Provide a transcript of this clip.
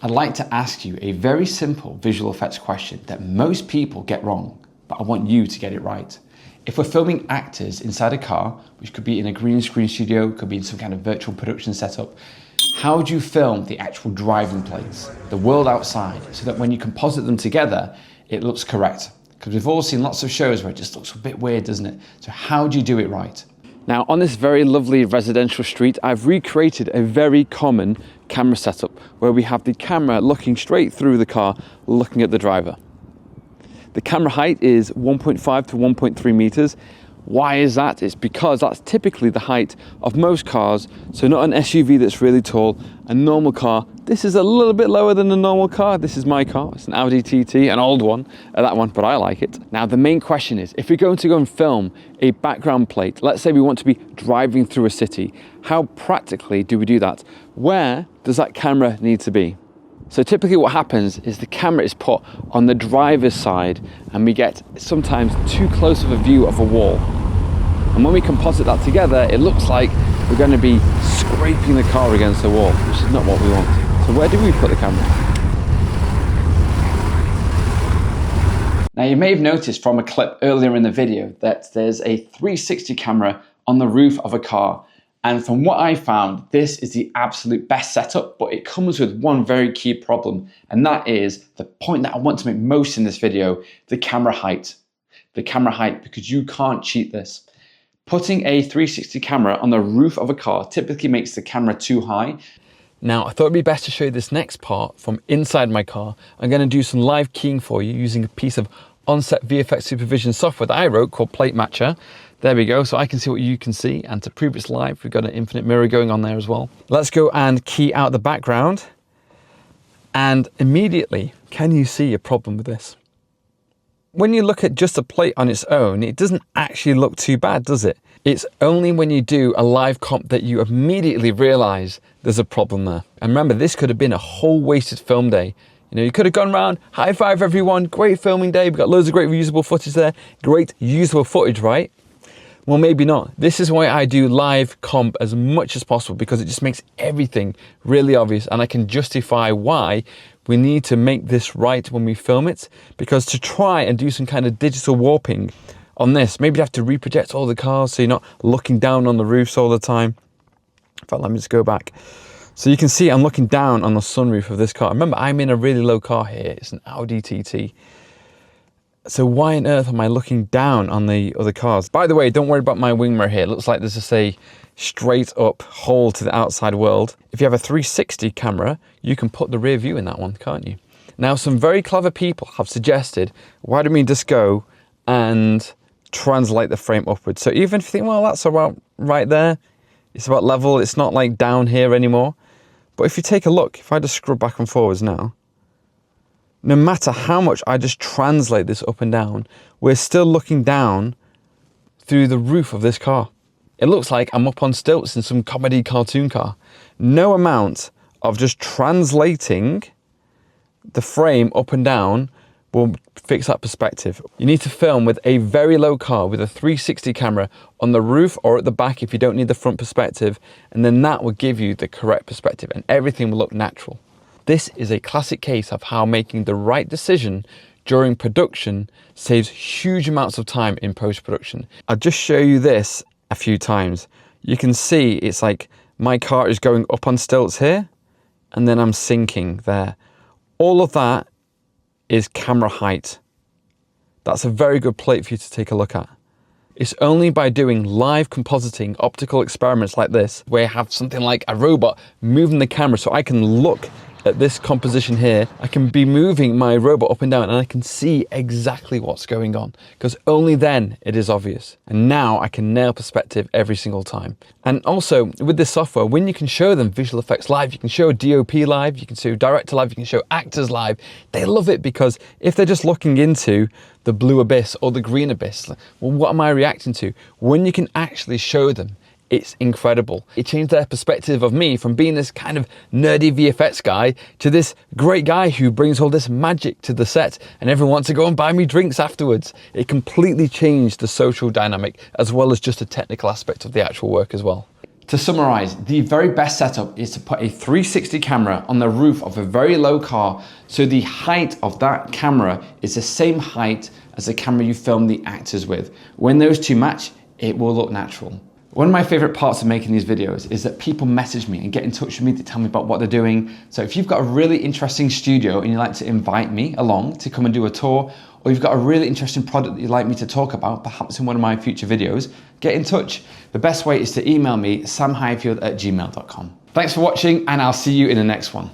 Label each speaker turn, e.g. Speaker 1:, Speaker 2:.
Speaker 1: I'd like to ask you a very simple visual effects question that most people get wrong, but I want you to get it right. If we're filming actors inside a car, which could be in a green screen studio, could be in some kind of virtual production setup, how do you film the actual driving plates, the world outside, so that when you composite them together, it looks correct? Because we've all seen lots of shows where it just looks a bit weird, doesn't it? So how do you do it right? Now, on this very lovely residential street, I've recreated a very common camera setup where we have the camera looking straight through the car, looking at the driver. The camera height is 1.5 to 1.3 meters. Why is that? It's because that's typically the height of most cars. So not an SUV that's really tall, a normal car. This is a little bit lower than a normal car. This is my car, it's an Audi TT, an old one, that one, but I like it. Now the main question is, if we're going to go and film a background plate, let's say we want to be driving through a city, how practically do we do that? Where does that camera need to be? So typically what happens is the camera is put on the driver's side and we get sometimes too close of a view of a wall. And when we composite that together, it looks like we're going to be scraping the car against the wall, which is not what we want. So where do we put the camera? Now you may have noticed from a clip earlier in the video that there's a 360 camera on the roof of a car. And from what I found, this is the absolute best setup, but it comes with one very key problem. And that is the point that I want to make most in this video, the camera height. The camera height, because you can't cheat this. Putting a 360 camera on the roof of a car typically makes the camera too high. Now, I thought it'd be best to show you this next part from inside my car. I'm going to do some live keying for you using a piece of on-set VFX Supervision software that I wrote called Plate Matcher. There we go, so I can see what you can see, and to prove it's live, we've got an infinite mirror going on there as well. Let's go and key out the background, and immediately, can you see a problem with this? When you look at just a plate on its own, it doesn't actually look too bad, does it? It's only when you do a live comp that you immediately realize there's a problem there. And remember, this could have been a whole wasted film day. You know, you could have gone around, high five everyone, great filming day, we've got loads of great reusable footage there, great usable footage, right? Well, maybe not. This is why I do live comp as much as possible, because it just makes everything really obvious, and I can justify why we need to make this right when we film it. Because to try and do some kind of digital warping on this, maybe you have to reproject all the cars so you're not looking down on the roofs all the time. In fact, let me just go back. So you can see I'm looking down on the sunroof of this car. Remember, I'm in a really low car here. It's an Audi TT. So why on earth am I looking down on the other cars? By the way, don't worry about my wing mirror here. It looks like there's just a straight up hole to the outside world. If you have a 360 camera, you can put the rear view in that one, can't you? Now, some very clever people have suggested, why don't we just go and translate the frame upwards? So even if you think, well, that's about right there, it's about level, it's not like down here anymore. But if you take a look, if I just scrub back and forwards now, no matter how much I just translate this up and down, we're still looking down through the roof of this car. It looks like I'm up on stilts in some comedy cartoon car. No amount of just translating the frame up and down will fix that perspective. You need to film with a very low car with a 360 camera on the roof or at the back if you don't need the front perspective, and then that will give you the correct perspective and everything will look natural. This is a classic case of how making the right decision during production saves huge amounts of time in post-production. I'll just show you this a few times. You can see it's like my car is going up on stilts here, and then I'm sinking there. All of that is camera height. That's a very good plate for you to take a look at. It's only by doing live compositing optical experiments like this, where you have something like a robot moving the camera so I can look at this composition here, I can be moving my robot up and down and I can see exactly what's going on, because only then it is obvious. And now I can nail perspective every single time. And also with this software, when you can show them visual effects live, you can show DOP live, you can show director live, you can show actors live, they love it, because if they're just looking into the blue abyss or the green abyss, well, what am I reacting to? When you can actually show them, it's incredible. It changed their perspective of me from being this kind of nerdy VFX guy to this great guy who brings all this magic to the set and everyone wants to go and buy me drinks afterwards. It completely changed the social dynamic as well as just the technical aspect of the actual work as well. To summarize, the very best setup is to put a 360 camera on the roof of a very low car, so the height of that camera is the same height as the camera you film the actors with. When those two match, it will look natural. One of my favorite parts of making these videos is that people message me and get in touch with me to tell me about what they're doing. So if you've got a really interesting studio and you'd like to invite me along to come and do a tour, or you've got a really interesting product that you'd like me to talk about, perhaps in one of my future videos, get in touch. The best way is to email me, samhighfield@gmail.com. Thanks for watching, and I'll see you in the next one.